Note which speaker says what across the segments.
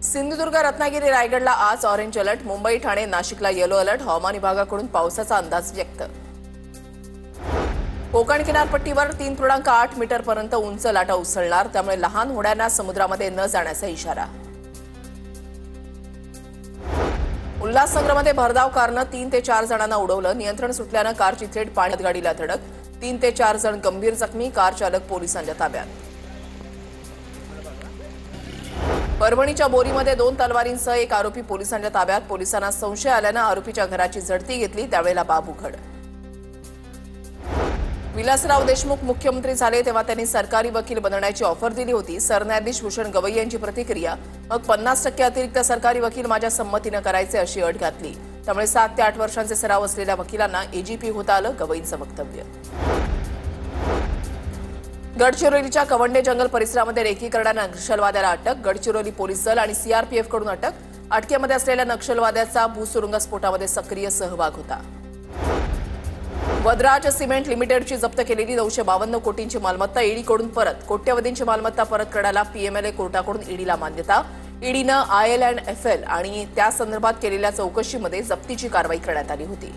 Speaker 1: सिंधुदुर्ग, रत्नागिरी, रायगडला आज orange alert. Mumbai, Thane, नाशिकला येलो अलर्ट. हवामान विभागाकडून पावसाचा अंदाज व्यक्त. कोकण किनारपट्टीवर 3.8 मीटरपर्यंत उंच लाटा उसळणार, त्यामुळे लहान होड्यांना समुद्रामध्ये न जाण्याचा इशारा. उल्हासनगरमध्ये भरधाव कारनं 3 ते 4 जणांना उडवलं. नियंत्रण सुटल्यानं कारची थेट पाण्यात गाडीला धडक. 3 ते 4 जण गंभीर जखमी. कार चालक पोलिसांच्या ताब्यात. परभणीच्या बोरीमध्ये 2 तलवारींसह एक आरोपी पोलिसांच्या ताब्यात. पोलिसांना संशय आल्यानं आरोपीच्या घराची झडती घेतली, त्यावेळेला बाब उघड. विलासराव देशमुख मुख्यमंत्री झाले तेव्हा त्यांनी सरकारी वकील बनण्याची ऑफर दिली होती. सरन्यायाधीश भूषण गवई यांची प्रतिक्रिया. मग 50% अतिरिक्त सरकारी वकील माझ्या संमतीनं करायचे अशी अट घातली. त्यामुळे 7 ते 8 वर्षांचे सराव असलेल्या वकिलांना एजीपी होता आलं, गवईंचं वक्तव्य. गडचिरोलीच्या कवंडे जंगल परिसरामध्ये रेकी करणाऱ्या नक्षलवाद्याला अटक. गडचिरोली पोलीस दल आणि सीआरपीएफकडून अटक. अटकेमध्ये असलेल्या नक्षलवाद्याचा भूसुरुंगस्फोटामध्ये सक्रिय सहभाग होता. वदराज सिमेंट लिमिटेडची जप्त केलेली 952 कोटींची मालमत्ता ईडीकडून परत. कोट्यवधींची मालमत्ता परत करण्याला पीएमएलए कोर्टाकडून ईडीला मान्यता. ईडीनं IL&FL आणि त्या संदर्भात केलेल्या चौकशीमध्ये जप्तीची कारवाई करण्यात आली होती.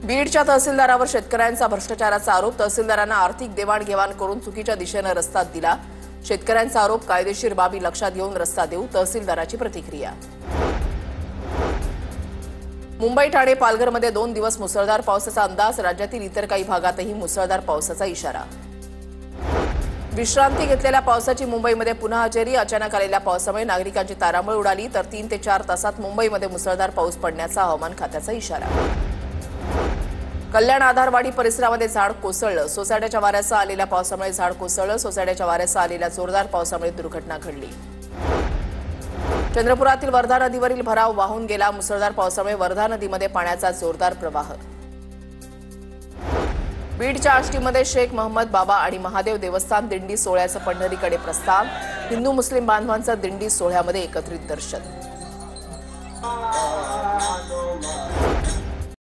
Speaker 1: बीडच्या तहसीलदारावर शेतकऱ्यांचा भ्रष्टाचाराचा आरोप. तहसीलदारांना आर्थिक देवाणघेवाण करून चुकीच्या दिशेनं रस्ता दिला. शेतकऱ्यांचा आरोप. कायदेशीर बाबी लक्षात घेऊन रस्ता देऊ, तहसीलदाराची प्रतिक्रिया. मुंबई, ठाणे, पालघरमध्ये 2 दिवस मुसळधार पावसाचा अंदाज. राज्यातील इतर काही भागातही मुसळधार पावसाचा इशारा. विश्रांती घेतलेल्या पावसाची मुंबईमध्ये पुन्हा हजेरी. अचानक आलेल्या पावसामुळे नागरिकांची तारांबळ उडाली, तर 3 ते 4 तासात मुंबईमध्ये मुसळधार पाऊस पडण्याचा हवामान खात्याचा इशारा. कल्याण आधारवाडी परिसरामध्ये झाड कोसळलं. सोसाट्याच्या वाऱ्यासह आलेल्या पावसामुळे झाड कोसळलं. सोसाट्याच्या वाऱ्यासह आलेल्या जोरदार पावसामुळे दुर्घटना घडली. चंद्रपुरातील वर्धा नदीवरील भराव वाहून गेला. मुसळधार पावसामुळे वर्धा नदीमध्ये पाण्याचा जोरदार प्रवाह. बीडच्या आष्टीमध्ये शेख महम्मद बाबा आणि महादेव देवस्थान दिंडी सोहळ्याचं पंढरीकडे प्रस्थान. हिंदू मुस्लिम बांधवांचं दिंडी सोहळ्यामध्ये एकत्रित दर्शन.